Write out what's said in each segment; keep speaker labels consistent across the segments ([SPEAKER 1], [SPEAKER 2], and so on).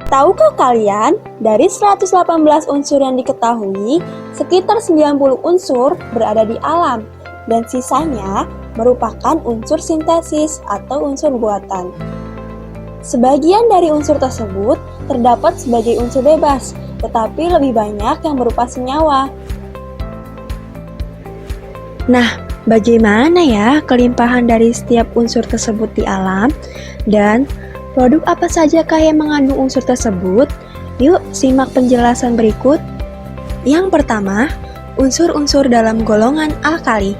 [SPEAKER 1] Tahukah kalian, dari 118 unsur yang diketahui, sekitar 90 unsur berada di alam, dan sisanya merupakan unsur sintesis atau unsur buatan. Sebagian dari unsur tersebut terdapat sebagai unsur bebas, tetapi lebih banyak yang berupa senyawa. Nah, bagaimana ya kelimpahan dari setiap unsur tersebut di alam? Dan produk apa sajakah yang mengandung unsur tersebut? Yuk, simak penjelasan berikut. Yang pertama, unsur-unsur dalam golongan alkali.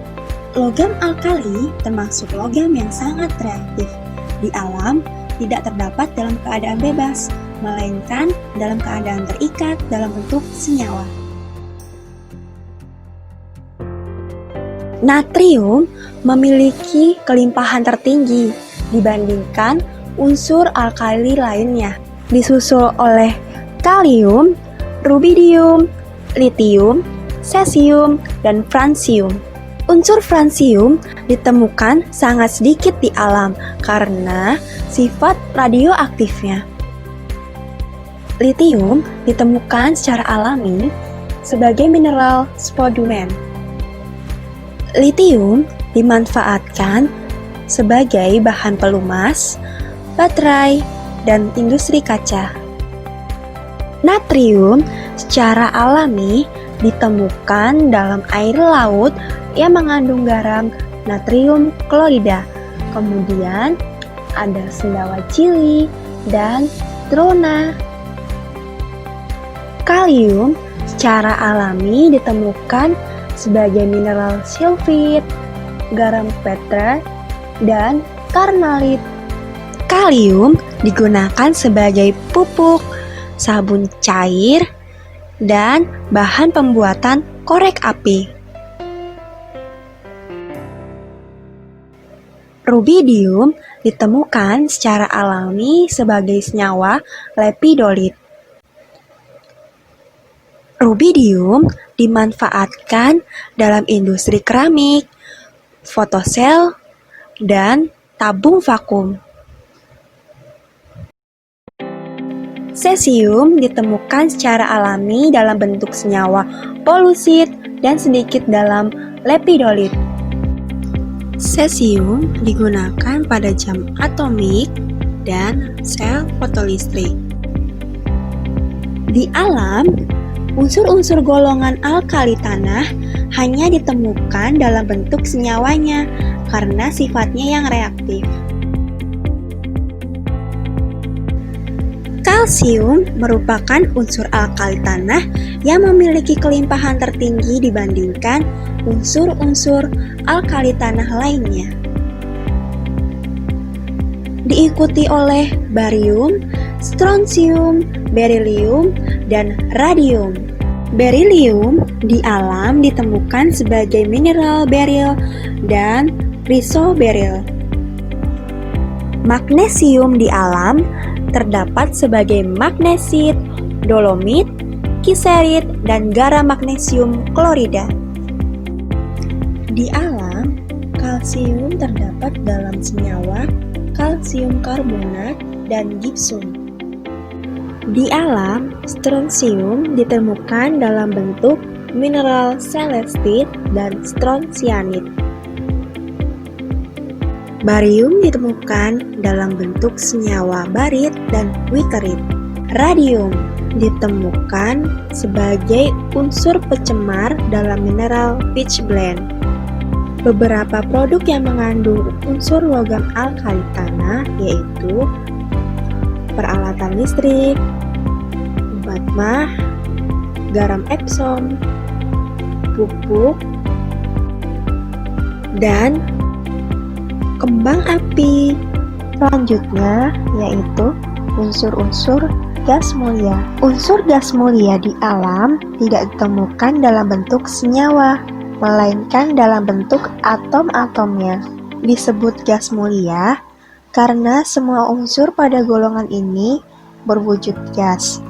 [SPEAKER 1] Logam alkali termasuk logam yang sangat reaktif. Di alam, tidak terdapat dalam keadaan bebas, melainkan dalam keadaan terikat dalam bentuk senyawa. Natrium memiliki kelimpahan tertinggi dibandingkan unsur alkali lainnya, disusul oleh kalium, rubidium, litium, cesium, dan fransium. Unsur fransium ditemukan sangat sedikit di alam karena sifat radioaktifnya. Litium ditemukan secara alami sebagai mineral spodumene. Litium dimanfaatkan sebagai bahan pelumas, baterai, dan industri kaca. Natrium secara alami ditemukan dalam air laut yang mengandung garam natrium klorida. Kemudian ada sendawa cili dan trona. Kalium secara alami ditemukan sebagai mineral sulfit, garam petra, dan karnalit. Kalium digunakan sebagai pupuk, sabun cair, dan bahan pembuatan korek api. Rubidium ditemukan secara alami sebagai senyawa lepidolit. Rubidium dimanfaatkan dalam industri keramik, fotosel, dan tabung vakum. Cesium ditemukan secara alami dalam bentuk senyawa polusit dan sedikit dalam lepidolit. Cesium digunakan pada jam atomik dan sel fotolistrik. Di alam, unsur-unsur golongan alkali tanah hanya ditemukan dalam bentuk senyawanya karena sifatnya yang reaktif. Kalsium merupakan unsur alkali tanah yang memiliki kelimpahan tertinggi dibandingkan unsur-unsur alkali tanah lainnya. Diikuti oleh barium, strontium, berilium, dan radium. Berilium di alam ditemukan sebagai mineral beril dan risoberil. Magnesium di alam terdapat sebagai magnesit, dolomit, kiserit, dan garam magnesium klorida. Di alam, kalsium terdapat dalam senyawa kalsium karbonat dan gipsum. Di alam, strontium ditemukan dalam bentuk mineral selestit dan strontianit. Barium ditemukan dalam bentuk senyawa barit dan wikerit. Radium ditemukan sebagai unsur pencemar dalam mineral pitchblende. Beberapa produk yang mengandung unsur logam alkali tanah yaitu peralatan listrik, obat mah, garam Epsom, pupuk, dan kembang api. Selanjutnya yaitu unsur-unsur gas mulia. Unsur gas mulia di alam tidak ditemukan dalam bentuk senyawa, melainkan dalam bentuk atom-atomnya. Disebut gas mulia karena semua unsur pada golongan ini berwujud gas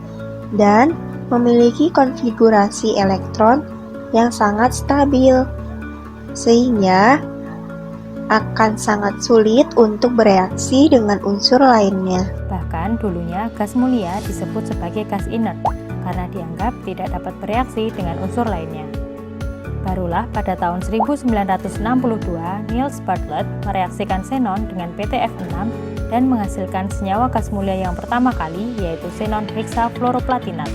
[SPEAKER 1] dan memiliki konfigurasi elektron yang sangat stabil, sehingga akan sangat sulit untuk bereaksi dengan unsur lainnya.
[SPEAKER 2] Bahkan dulunya gas mulia disebut sebagai gas inert karena dianggap tidak dapat bereaksi dengan unsur lainnya. Barulah pada tahun 1962, Niels Bartlett mereaksikan xenon dengan PTF6 dan menghasilkan senyawa gas mulia yang pertama kali, yaitu xenon heksafluoroplatinat.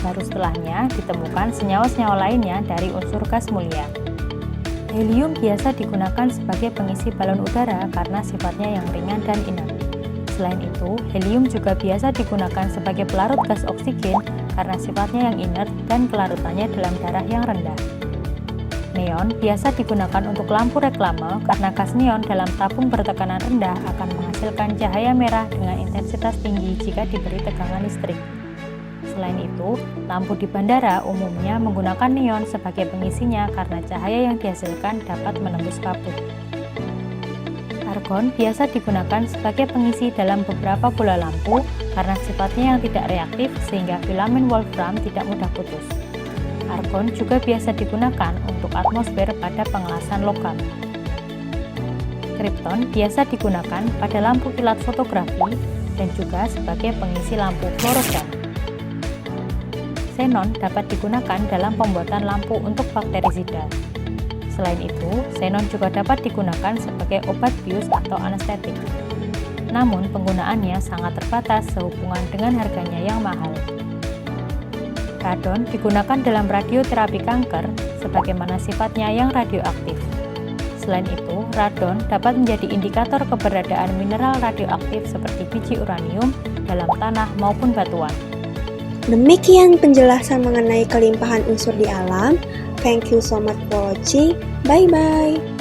[SPEAKER 2] Baru setelahnya ditemukan senyawa-senyawa lainnya dari unsur gas mulia. Helium biasa digunakan sebagai pengisi balon udara karena sifatnya yang ringan dan inert. Selain itu, helium juga biasa digunakan sebagai pelarut gas oksigen karena sifatnya yang inert dan kelarutannya dalam darah yang rendah. Neon biasa digunakan untuk lampu reklame karena gas neon dalam tabung bertekanan rendah akan menghasilkan cahaya merah dengan intensitas tinggi jika diberi tegangan listrik. Selain itu, lampu di bandara umumnya menggunakan neon sebagai pengisinya karena cahaya yang dihasilkan dapat menembus kabut. Argon biasa digunakan sebagai pengisi dalam beberapa bola lampu karena sifatnya yang tidak reaktif sehingga filamen wolfram tidak mudah putus. Argon juga biasa digunakan untuk atmosfer pada pengelasan logam. Krypton biasa digunakan pada lampu kilat fotografi dan juga sebagai pengisi lampu fluoresan. Xenon dapat digunakan dalam pembuatan lampu untuk bakterisida. Selain itu, xenon juga dapat digunakan sebagai obat bius atau anestetik. Namun, penggunaannya sangat terbatas sehubungan dengan harganya yang mahal. Radon digunakan dalam radioterapi kanker sebagaimana sifatnya yang radioaktif. Selain itu, radon dapat menjadi indikator keberadaan mineral radioaktif seperti biji uranium dalam tanah maupun batuan.
[SPEAKER 1] Demikian penjelasan mengenai kelimpahan unsur di alam. Thank you so much for watching. Bye-bye.